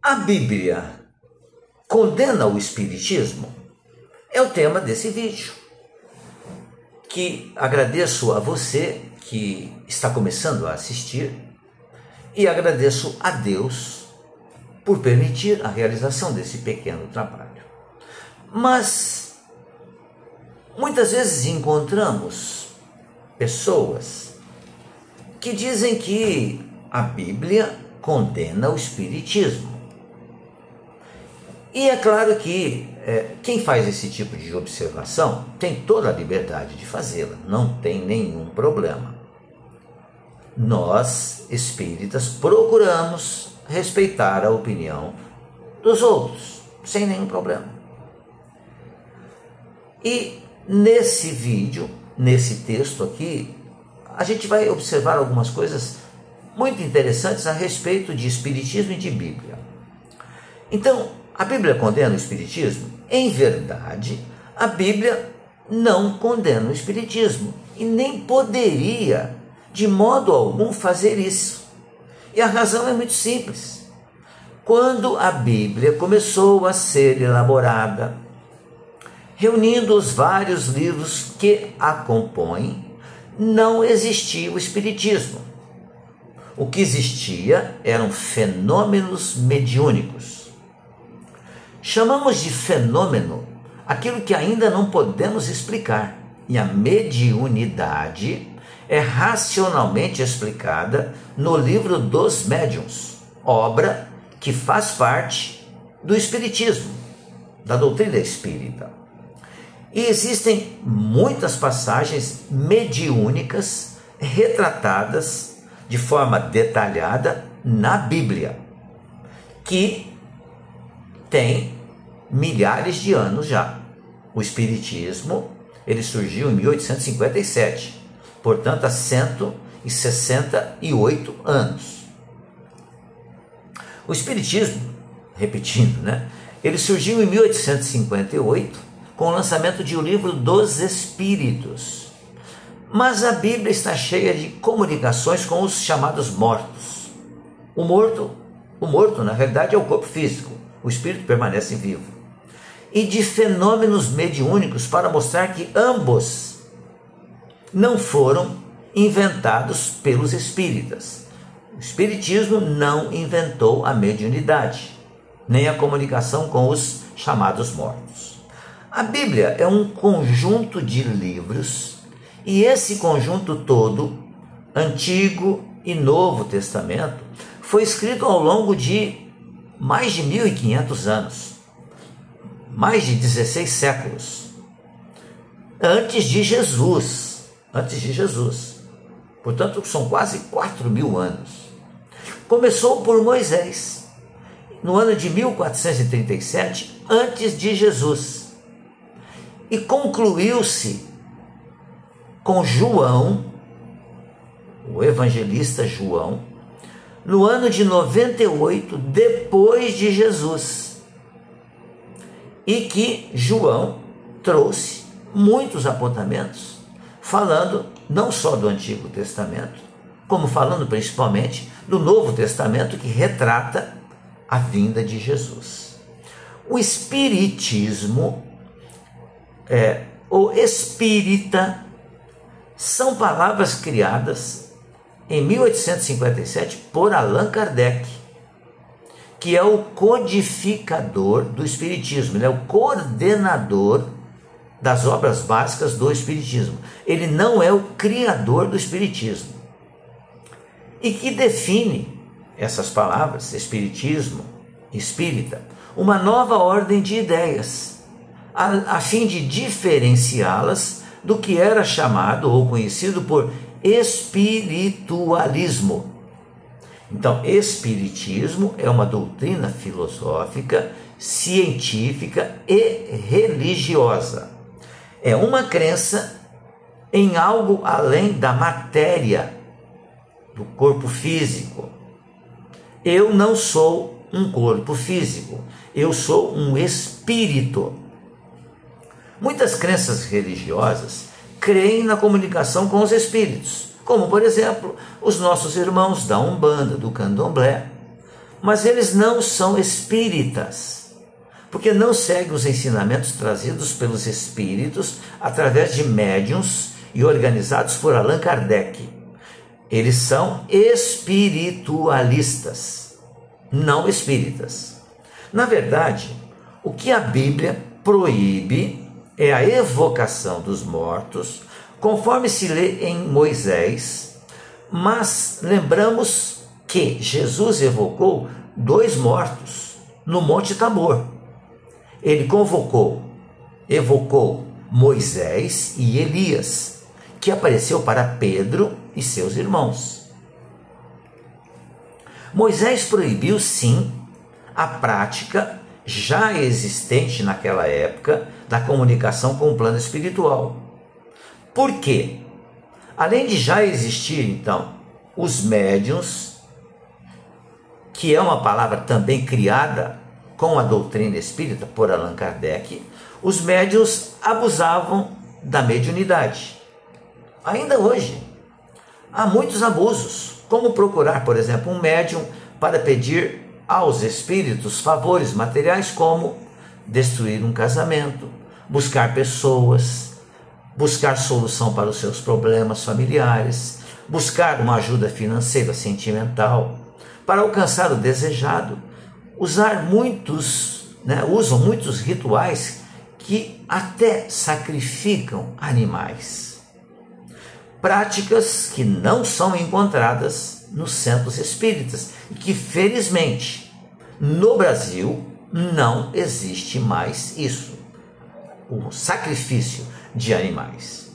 A Bíblia condena o espiritismo? É o tema desse vídeo, que agradeço a você que está começando a assistir e agradeço a Deus por permitir a realização desse pequeno trabalho. Mas muitas vezes encontramos pessoas que dizem que a Bíblia condena o espiritismo. E é claro que quem faz esse tipo de observação tem toda a liberdade de fazê-la, não tem nenhum problema. Nós, espíritas, procuramos respeitar a opinião dos outros, sem nenhum problema. E nesse vídeo, nesse texto aqui, a gente vai observar algumas coisas muito interessantes a respeito de espiritismo e de Bíblia. Então, a Bíblia condena o espiritismo? Em verdade, a Bíblia não condena o espiritismo e nem poderia, de modo algum, fazer isso. E a razão é muito simples. Quando a Bíblia começou a ser elaborada, reunindo os vários livros que a compõem, não existia o espiritismo. O que existia eram fenômenos mediúnicos. Chamamos de fenômeno aquilo que ainda não podemos explicar, e a mediunidade é racionalmente explicada no livro dos Médiuns, obra que faz parte do espiritismo, da doutrina espírita. E existem muitas passagens mediúnicas retratadas de forma detalhada na Bíblia, que tem milhares de anos já. O espiritismo, ele surgiu em 1857, portanto há 168 anos. O espiritismo, repetindo, ele surgiu em 1858 com o lançamento de O Livro dos Espíritos. Mas a Bíblia está cheia de comunicações com os chamados mortos. O morto, na realidade, é o corpo físico. O espírito permanece vivo. E de fenômenos mediúnicos para mostrar que ambos não foram inventados pelos espíritas. O espiritismo não inventou a mediunidade, nem a comunicação com os chamados mortos. A Bíblia é um conjunto de livros, e esse conjunto todo, Antigo e Novo Testamento, foi escrito ao longo de mais de 1.500 anos, mais de 16 séculos, antes de Jesus. Portanto, são quase 4.000 anos. Começou por Moisés, no ano de 1437, antes de Jesus, e concluiu-se com João, o evangelista João, no ano de 98, depois de Jesus, e que João trouxe muitos apontamentos, falando não só do Antigo Testamento, como falando principalmente do Novo Testamento, que retrata a vinda de Jesus. O espiritismo, o espírita, são palavras criadas em 1857 por Allan Kardec, que é o codificador do espiritismo, ele é o coordenador das obras básicas do espiritismo. Ele não é o criador do espiritismo. E que define essas palavras, espiritismo, espírita, uma nova ordem de ideias, a fim de diferenciá-las do que era chamado ou conhecido por espiritualismo. Então, espiritismo é uma doutrina filosófica, científica e religiosa. É uma crença em algo além da matéria, do corpo físico. Eu não sou um corpo físico, eu sou um espírito. Muitas crenças religiosas creem na comunicação com os espíritos, como, por exemplo, os nossos irmãos da Umbanda, do Candomblé. mas eles não são espíritas, porque não seguem os ensinamentos trazidos pelos espíritos através de médiuns e organizados por Allan Kardec. Eles são espiritualistas, não espíritas. Na verdade, o que a Bíblia proíbe é a evocação dos mortos, conforme se lê em Moisés, mas lembramos que Jesus evocou 2 mortos no Monte Tabor. Ele evocou Moisés e Elias, que apareceu para Pedro e seus irmãos. Moisés proibiu, sim, a prática já existente naquela época da comunicação com o plano espiritual. Por quê? Além de já existir, então, os médiuns, que é uma palavra também criada com a doutrina espírita por Allan Kardec, os médiuns abusavam da mediunidade. Ainda hoje, há muitos abusos, como procurar, por exemplo, um médium para pedir aos espíritos favores materiais, como destruir um casamento, buscar pessoas, buscar solução para os seus problemas familiares, buscar uma ajuda financeira, sentimental, para alcançar o desejado, usam muitos rituais que até sacrificam animais. Práticas que não são encontradas nos centros espíritas e que, felizmente, no Brasil não existe mais isso, o sacrifício de animais.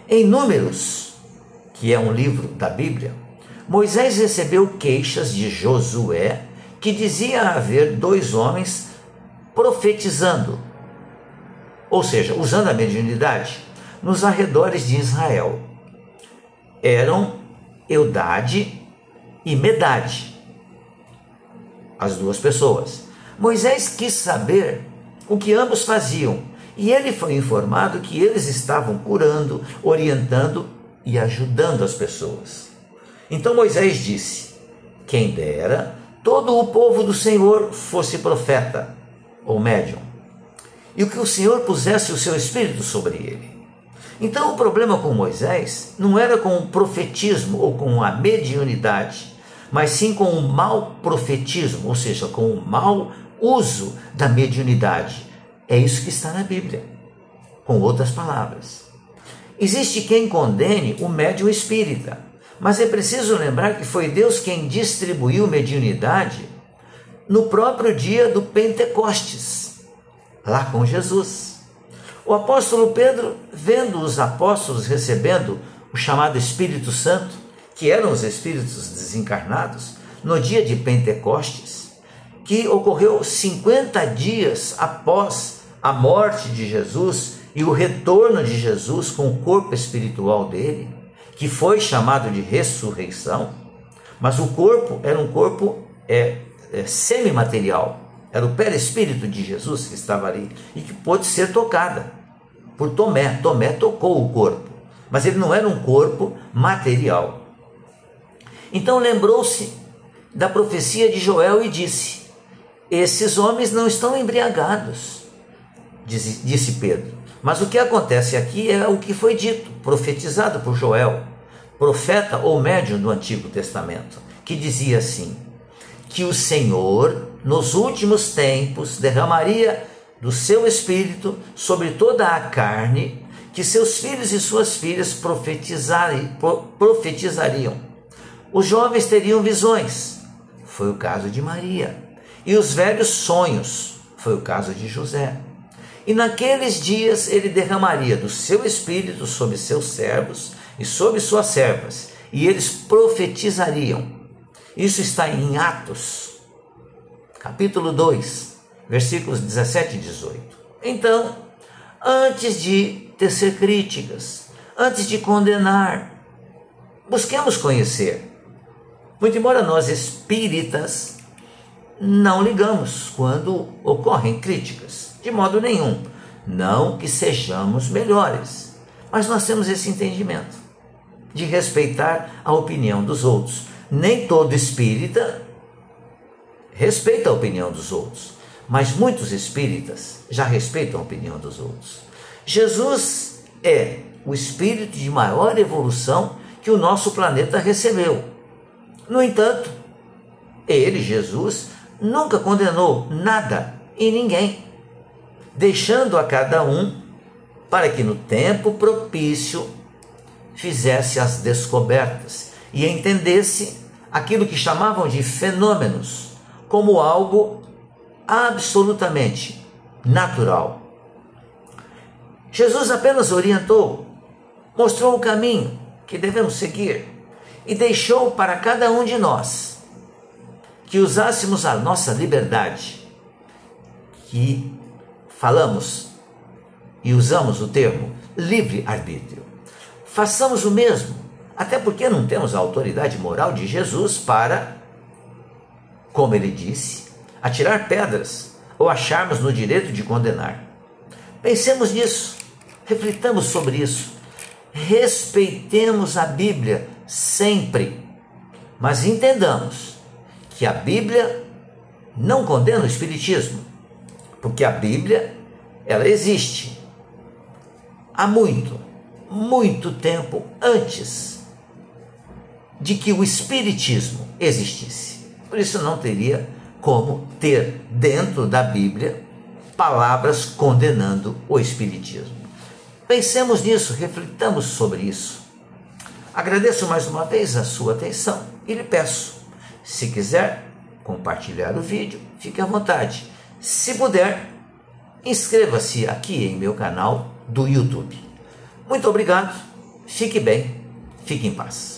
Em Números, que é um livro da Bíblia, Moisés recebeu queixas de Josué, que dizia haver 2 homens profetizando, ou seja, usando a mediunidade, nos arredores de Israel. Eram Eudade e Medade, as 2 pessoas. Moisés quis saber o que ambos faziam, e ele foi informado que eles estavam curando, orientando e ajudando as pessoas. Então Moisés disse: quem dera todo o povo do Senhor fosse profeta ou médium, e o que o Senhor pusesse o seu espírito sobre ele. Então o problema com Moisés não era com o profetismo ou com a mediunidade, mas sim com o mau profetismo, ou seja, com o mau uso da mediunidade. É isso que está na Bíblia. Com outras palavras, existe quem condene o médium espírita, mas é preciso lembrar que foi Deus quem distribuiu mediunidade no próprio dia do Pentecostes, lá com Jesus. O apóstolo Pedro, vendo os apóstolos recebendo o chamado Espírito Santo, que eram os espíritos desencarnados, no dia de Pentecostes, que ocorreu 50 dias após a morte de Jesus e o retorno de Jesus com o corpo espiritual dele, que foi chamado de ressurreição, mas o corpo era um corpo semimaterial, era o perispírito de Jesus que estava ali e que pôde ser tocada por Tomé. Tomé tocou o corpo, mas ele não era um corpo material. Então lembrou-se da profecia de Joel e disse: esses homens não estão embriagados, disse Pedro. Mas o que acontece aqui é o que foi dito, profetizado por Joel, profeta ou médium do Antigo Testamento, que dizia assim: que o Senhor, nos últimos tempos, derramaria do seu Espírito sobre toda a carne, que seus filhos e suas filhas profetizariam. Os jovens teriam visões, foi o caso de Maria, e os velhos sonhos, foi o caso de José. E naqueles dias ele derramaria do seu Espírito sobre seus servos e sobre suas servas, e eles profetizariam. Isso está em Atos, capítulo 2, versículos 17 e 18. Então, antes de tecer críticas, antes de condenar, busquemos conhecer. Muito embora nós espíritas não ligamos quando ocorrem críticas, de modo nenhum, não que sejamos melhores, mas nós temos esse entendimento de respeitar a opinião dos outros. Nem todo espírita respeita a opinião dos outros, mas muitos espíritas já respeitam a opinião dos outros. Jesus é o espírito de maior evolução que o nosso planeta recebeu. No entanto, ele, Jesus, nunca condenou nada e ninguém, deixando a cada um para que no tempo propício fizesse as descobertas e entendesse aquilo que chamavam de fenômenos como algo absolutamente natural. Jesus apenas orientou, mostrou o caminho que devemos seguir e deixou para cada um de nós que usássemos a nossa liberdade, que falamos e usamos o termo livre-arbítrio. Façamos o mesmo, até porque não temos a autoridade moral de Jesus para, como ele disse, atirar pedras ou acharmos no direito de condenar. Pensemos nisso, reflitamos sobre isso, respeitemos a Bíblia sempre, mas entendamos que a Bíblia não condena o espiritismo, porque a Bíblia, ela existe há muito tempo antes de que o espiritismo existisse. Por isso não teria como ter dentro da Bíblia palavras condenando o espiritismo. Pensemos nisso, reflitamos sobre isso. Agradeço mais uma vez a sua atenção e lhe peço, se quiser compartilhar o vídeo, fique à vontade. Se puder, inscreva-se aqui em meu canal do YouTube. Muito obrigado, fique bem, fique em paz.